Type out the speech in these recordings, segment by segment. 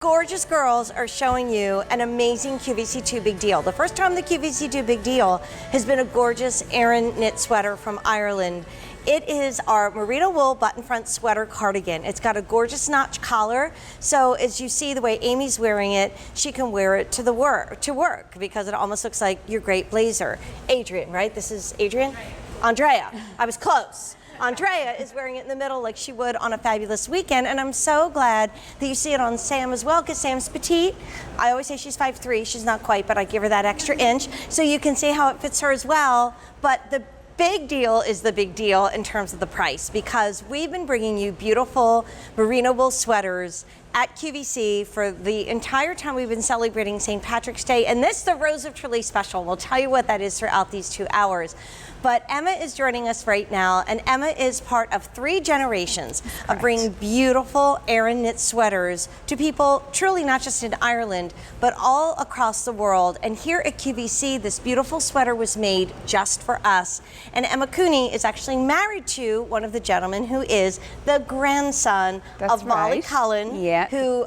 Gorgeous girls are showing you an amazing QVC2 Big Deal. The first time the QVC2 Big Deal has been a gorgeous Aran knit sweater from Ireland. It is our merino wool button front sweater cardigan. It's got a gorgeous notch collar, so as you see the way Amy's wearing it, she can wear it to work because it almost looks like your great blazer. Adrian, right? This is Adrian? Andrea. I was close. Andrea is wearing it in the middle like she would on a fabulous weekend, and I'm so glad that you see it on Sam as well, because Sam's petite. I always say she's 5'3", she's not quite, but I give her that extra inch, so you can see how it fits her as well. But the big deal is the big deal in terms of the price, because we've been bringing you beautiful merino wool sweaters at QVC for the entire time we've been celebrating St. Patrick's Day, and this is the Rose of Trellis special. We'll tell you what that is throughout these 2 hours. But Emma is joining us right now, and Emma is part of 3 generations of bringing beautiful Aran knit sweaters to people truly not just in Ireland, but all across the world. And here at QVC, this beautiful sweater was made just for us. And Emma Cooney is actually married to one of the gentlemen who is the grandson of Molly Cullen, who,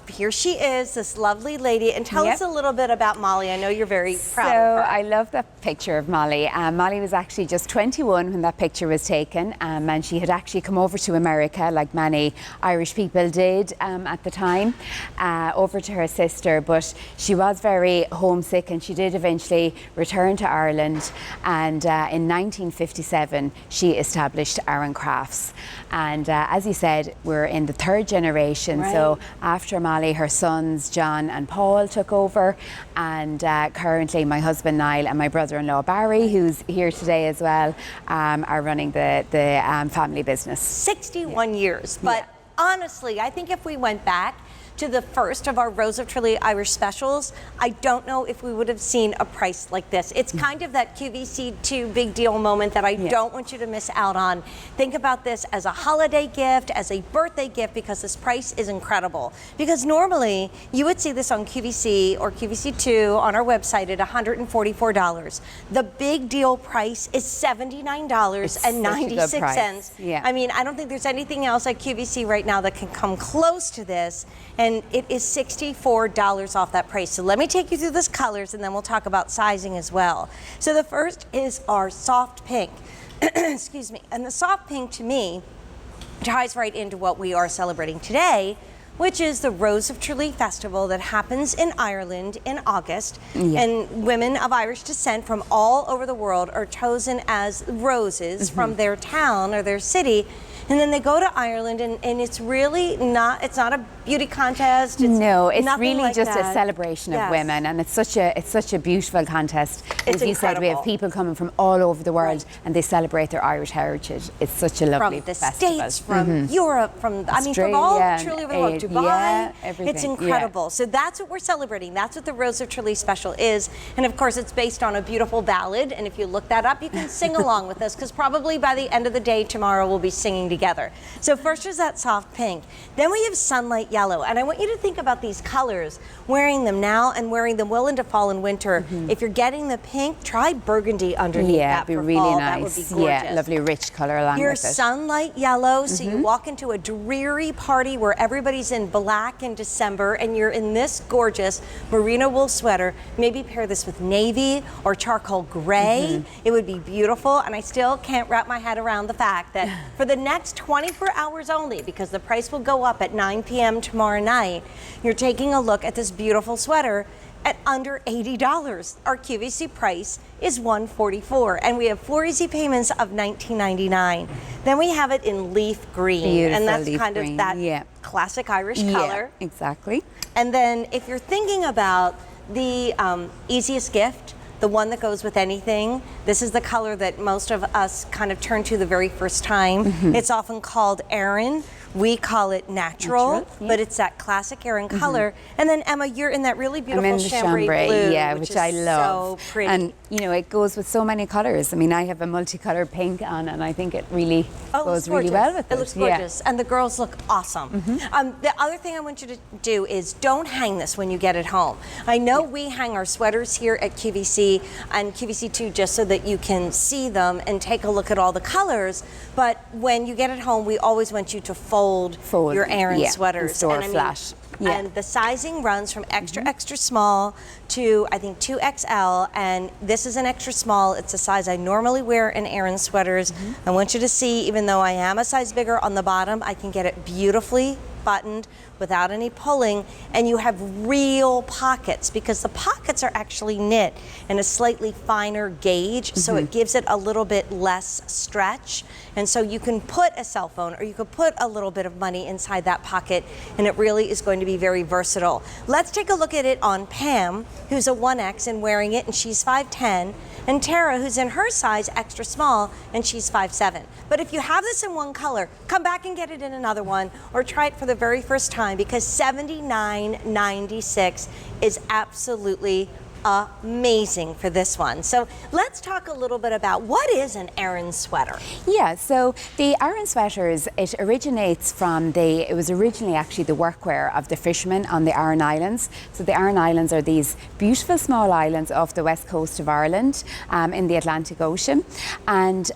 here she is, this lovely lady. And tell us a little bit about Molly. I know you're very proud of her. I love that picture of Molly. Molly was actually just 21 when that picture was taken, and she had actually come over to America, like many Irish people did at the time, over to her sister, but she was very homesick, and she did eventually return to Ireland, and in 1957 she established Aran Crafts. And as you said, we're in the 3rd generation, so after Molly, her sons John and Paul took over, and currently my husband Niall and my brother-in-law Barry, who's here today as well, are running the family business. 61 years, but honestly, I think if we went back to the first of our Rose of Trellis Irish specials, I don't know if we would have seen a price like this. It's kind of that QVC2 Big Deal moment that I don't want you to miss out on. Think about this as a holiday gift, as a birthday gift, because this price is incredible. Because normally you would see this on QVC or QVC2 on our website at $144. The Big Deal price is $79.96. I mean, I don't think there's anything else at QVC right now that can come close to this. And it is $64 off that price. So let me take you through those colors, and then we'll talk about sizing as well. So the first is our soft pink. Excuse me. And the soft pink, to me, ties right into what we are celebrating today, which is the Rose of Trellis Festival that happens in Ireland in August. And women of Irish descent from all over the world are chosen as roses from their town or their city. And then they go to Ireland, and it's really not, it's not a beauty contest. No, it's really like just a celebration of women, and it's such a beautiful contest. It's As you said, we have people coming from all over the world, and they celebrate their Irish heritage. It's such a lovely festival. From the States, from Europe, from all truly over the world, Dubai. Everything. It's incredible. So that's what we're celebrating. That's what the Rose of Trellis special is. And of course, it's based on a beautiful ballad. And if you look that up, you can sing along with us, because probably by the end of the day tomorrow, we'll be singing together. So first is that soft pink. Then we have sunlight yellow. And I want you to think about these colors, wearing them now and wearing them well into fall and winter. If you're getting the pink, try burgundy underneath that it'd be for really fall. nice. That would be gorgeous. Yeah, lovely rich color along Your with it. sunlight yellow, so you walk into a dreary party where everybody's in black in December, and you're in this gorgeous merino wool sweater. Maybe pair this with navy or charcoal gray. It would be beautiful, and I still can't wrap my head around the fact that for the next 24 hours only, because the price will go up at 9 p.m. tomorrow night, you're taking a look at this beautiful sweater at under $80. Our QVC price is $144, and we have 4 easy payments of $19.99. Then we have it in leaf green, Beautiful, and that's leaf kind green. of that classic Irish color. Exactly. And then if you're thinking about the easiest gift, the one that goes with anything, this is the color that most of us kind of turn to the very first time. It's often called Aran. We call it natural, but it's that classic Aran color. And then Emma, you're in that really beautiful chambray blue, which I love. So pretty. And you know, it goes with so many colors. I mean, I have a multicolored pink on, and I think it really goes really well with it. It looks gorgeous, and the girls look awesome. The other thing I want you to do is don't hang this when you get it home. I know we hang our sweaters here at QVC and QVC2 just so that you can see them and take a look at all the colors, but when you get it home, we always want you to fold your Aran sweaters. And store flat. Yeah. And the sizing runs from extra small to I think 2XL, and this is an extra small. It's a size I normally wear in Aran sweaters. I want you to see, even though I am a size bigger on the bottom, I can get it beautifully buttoned without any pulling, and you have real pockets because the pockets are actually knit in a slightly finer gauge, so it gives it a little bit less stretch. And so you can put a cell phone or you could put a little bit of money inside that pocket, and it really is going to be very versatile. Let's take a look at it on Pam, who's a 1X and wearing it, and she's 5'10", and Tara, who's in her size extra small, and she's 5'7". But if you have this in one color, come back and get it in another one, or try it for the very first time, because $79.96 is absolutely amazing for this one. So let's talk a little bit about what is an Aran sweater. Yeah, so the Aran sweaters, it originates from it was originally actually the workwear of the fishermen on the Aran Islands. So the Aran Islands are these beautiful small islands off the west coast of Ireland in the Atlantic Ocean. And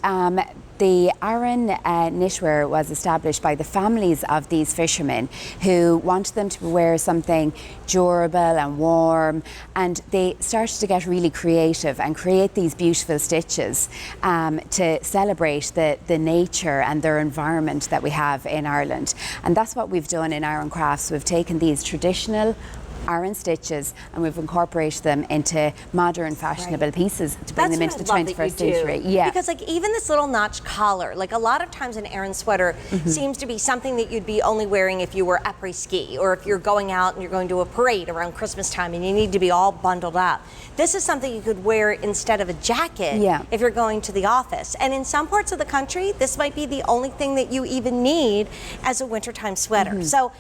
the Aran knitwear was established by the families of these fishermen who wanted them to wear something durable and warm, and they started to get really creative and create these beautiful stitches to celebrate the nature and their environment that we have in Ireland. And that's what we've done in Aran Crafts. We've taken these traditional Aran stitches and we've incorporated them into modern fashionable pieces to bring them into the 21st century. Yeah. Because like even this little notch collar, like a lot of times an Aran sweater seems to be something that you'd be only wearing if you were après-ski or if you're going out and you're going to a parade around Christmas time and you need to be all bundled up. This is something you could wear instead of a jacket if you're going to the office. And in some parts of the country, this might be the only thing that you even need as a wintertime sweater. So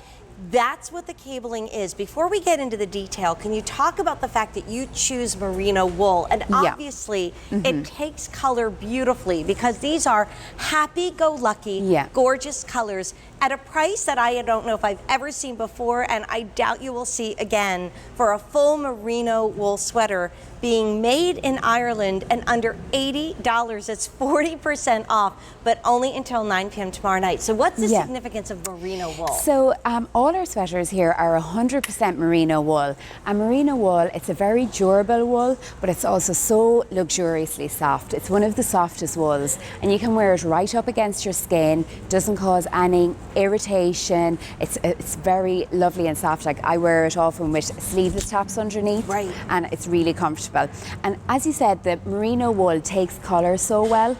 that's what the cabling is. Before we get into the detail, can you talk about the fact that you choose merino wool? And obviously, it takes color beautifully because these are happy-go-lucky, gorgeous colors at a price that I don't know if I've ever seen before, and I doubt you will see again for a full merino wool sweater being made in Ireland and under $80. It's 40% off, but only until 9 p.m. tomorrow night. So what's the significance of merino wool? So all our sweaters here are 100% merino wool. And merino wool, it's a very durable wool, but it's also so luxuriously soft. It's one of the softest wools, and you can wear it right up against your skin, doesn't cause any irritation. It's very lovely and soft. Like I wear it often with sleeveless tops underneath, and it's really comfortable. And as you said, the merino wool takes colour so well,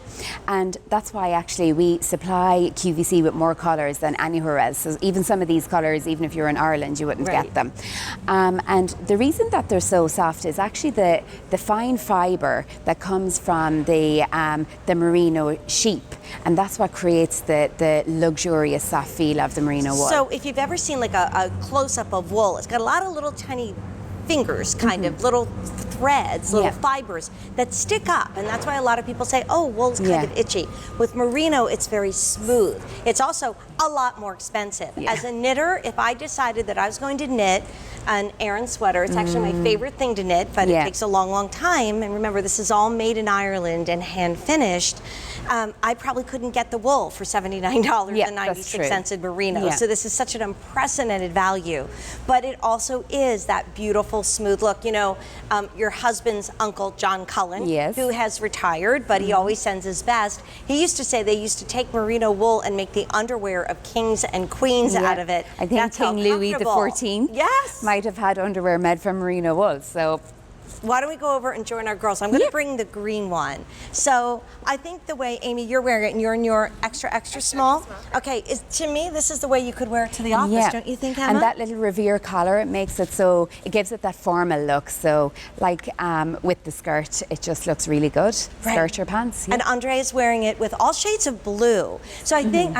and that's why actually we supply QVC with more colours than anywhere else. So even some of these colours, even if you're in Ireland, you wouldn't get them. And the reason that they're so soft is actually the fine fibre that comes from the merino sheep, and that's what creates the luxurious soft feel of the merino wool. So if you've ever seen like a close-up of wool, it's got a lot of little tiny fingers, kind of little threads, little fibers that stick up, and that's why a lot of people say, oh, wool's kind of itchy. With merino, it's very smooth. It's also a lot more expensive. As a knitter, if I decided that I was going to knit an Aran sweater, it's actually my favorite thing to knit, but it takes a long, long time, and remember, this is all made in Ireland and hand finished. I probably couldn't get the wool for $79.96 in merino. So this is such an unprecedented value. But it also is that beautiful, smooth look. You know, your husband's uncle, John Cullen, who has retired, but he always sends his best. He used to say they used to take merino wool and make the underwear of kings and queens out of it. I think King Louis XIV might have had underwear made from merino wool. So why don't we go over and join our girls? I'm going to bring the green one. So I think the way, Amy, you're wearing it, and you're in your extra small. Okay, to me, this is the way you could wear it to the office, don't you think, Emma? And that little Revere collar, it makes it so, it gives it that formal look. So like with the skirt, it just looks really good. Skirt or pants. And Andre is wearing it with all shades of blue. So I think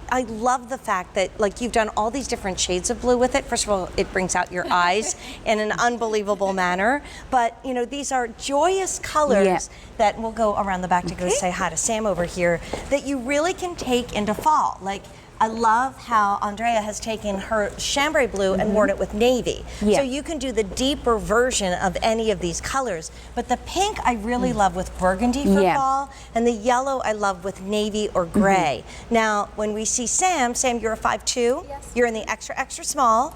I love the fact that like you've done all these different shades of blue with it. First of all, it brings out your eyes in an unbelievable manner. But you know, these are joyous colors that we'll go around the back to go say hi to Sam over here, that you really can take into fall. Like I love how Andrea has taken her chambray blue and worn it with navy. Yeah. So you can do the deeper version of any of these colors. But the pink I really love with burgundy for fall, and the yellow I love with navy or gray. Now, when we see Sam, you're a 5'2". Yes. You're in the extra, extra small.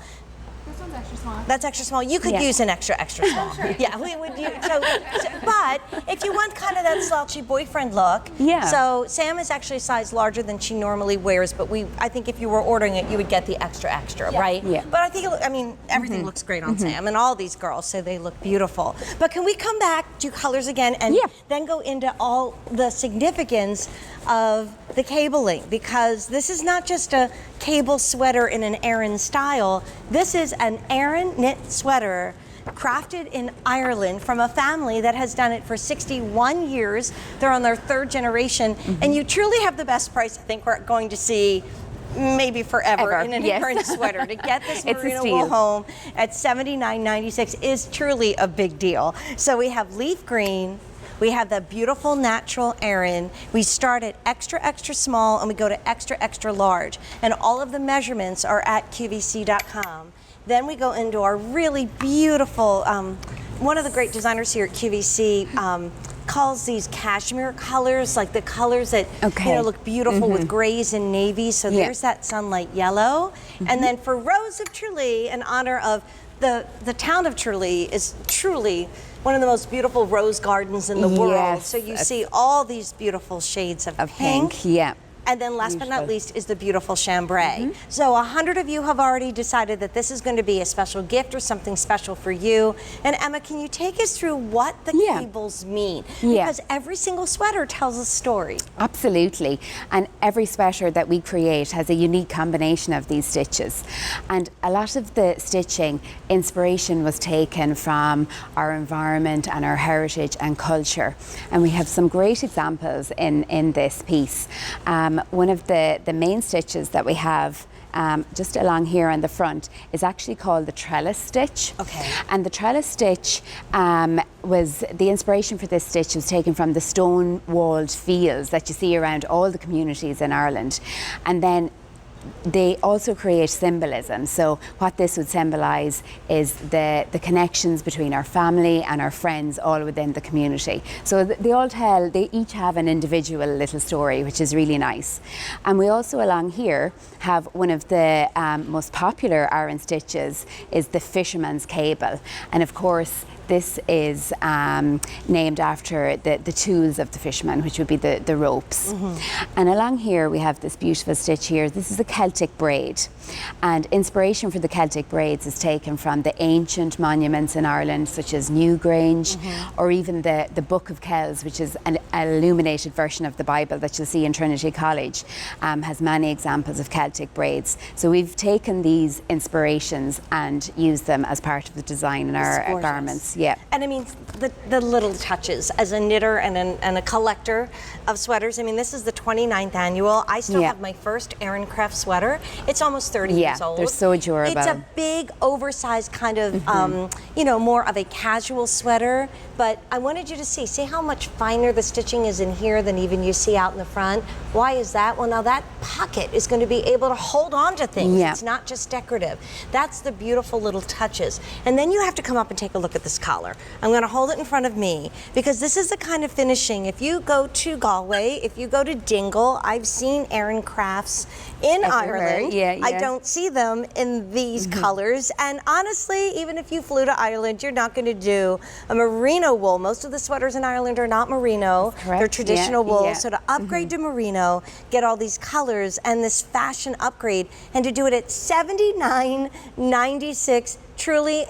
This one's extra small. That's extra small. You could use an extra, extra small. Yeah, we would use, but if you want kind of that slouchy boyfriend look, so Sam is actually a size larger than she normally wears, but I think if you were ordering it, you would get the extra, extra, right? Yeah. But I think, everything looks great on Sam and all these girls, so they look beautiful. But can we come back to colors again and then go into all the significance of the cabling, because this is not just a cable sweater in an Aran style. This is an Aran knit sweater crafted in Ireland from a family that has done it for 61 years. They're on their 3rd generation, and you truly have the best price I think we're going to see maybe forever in an Aran sweater. To get this merino wool home at $79.96 is truly a big deal. So we have leaf green, we have the beautiful natural Aran. We start at extra, extra small and we go to extra, extra large. And all of the measurements are at QVC.com. Then we go into our really beautiful, one of the great designers here at QVC calls these cashmere colors, like the colors that look beautiful with grays and navies. So there's that sunlight yellow. And then for Rose of Tralee, in honor of the town of Tralee is truly one of the most beautiful rose gardens in the world. So you see all these beautiful shades of pink. And then last but not least is the beautiful chambray. So 100 of you have already decided that this is going to be a special gift or something special for you. And Emma, can you take us through what the cables mean? Because every single sweater tells a story. Absolutely. And every sweater that we create has a unique combination of these stitches. And a lot of the stitching inspiration was taken from our environment and our heritage and culture. And we have some great examples in this piece. One of the main stitches that we have just along here on the front is actually called the Trellis Stitch. And the Trellis Stitch was the inspiration for this stitch was taken from the stone-walled fields that you see around all the communities in Ireland. And then they also create symbolism. So what this would symbolise is the connections between our family and our friends all within the community. So they each have an individual little story, which is really nice. And we also along here have one of the most popular Aran stitches is the Fisherman's cable. And of course, this is named after the tools of the fisherman, which would be the ropes. And along here we have this beautiful stitch here. This is a Celtic braid. And inspiration for the Celtic braids is taken from the ancient monuments in Ireland, such as Newgrange, or even the Book of Kells, which is an illuminated version of the Bible that you'll see in Trinity College, has many examples of Celtic braids. So we've taken these inspirations and used them as part of the design in our garments. And I mean, the little touches as a knitter and a collector of sweaters. I mean, this is the 29th annual. I still have my first Aran craft sweater. It's almost 30 years old. They're so durable. It's a big, oversized kind of, more of a casual sweater. But I wanted you to see how much finer the stitching is in here than even you see out in the front. Why is that? Well, now that pocket is going to be able to hold on to things. It's not just decorative. That's the beautiful little touches. And then you have to come up and take a look at this collar. I'm going to hold it in front of me because this is the kind of finishing. If you go to Galway, if you go to Dingle, I've seen Aran crafts in Ireland. I don't see them in these colors. And honestly, even if you flew to Ireland, you're not going to do a merino wool. Most of the sweaters in Ireland are not merino. They're traditional wool. So to upgrade to merino, get all these colors and this fashion upgrade, and to do it at $79.96, truly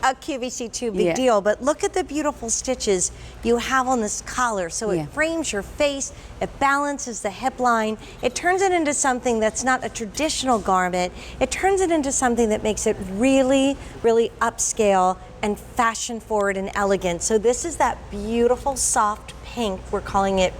a QVC 2 big deal. But look at the beautiful stitches you have on this collar. So it frames your face, it balances the hip line, it turns it into something that's not a traditional garment. It turns it into something that makes it really, really upscale and fashion forward and elegant. So this is that beautiful soft pink. We're calling it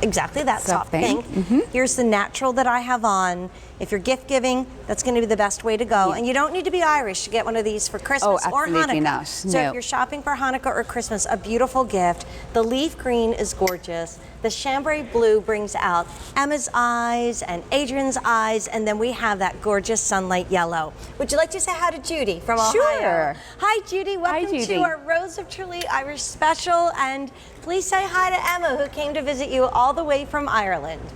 exactly that, soft pink. Here's the natural that I have on. If you're gift giving, that's going to be the best way to go. And you don't need to be Irish to get one of these for Christmas or absolutely Hanukkah. not. So No. if you're shopping for Hanukkah or Christmas, a beautiful gift. The leaf green is gorgeous. The chambray blue brings out Emma's eyes and Adrian's eyes, and then we have that gorgeous sunlight yellow. Would you like to say hi to Judy from Ohio? Sure. Hi, Judy. Welcome Judy. to our Rose of Tralee Irish special, and please say hi to Emma, who came to visit you all the way from Ireland.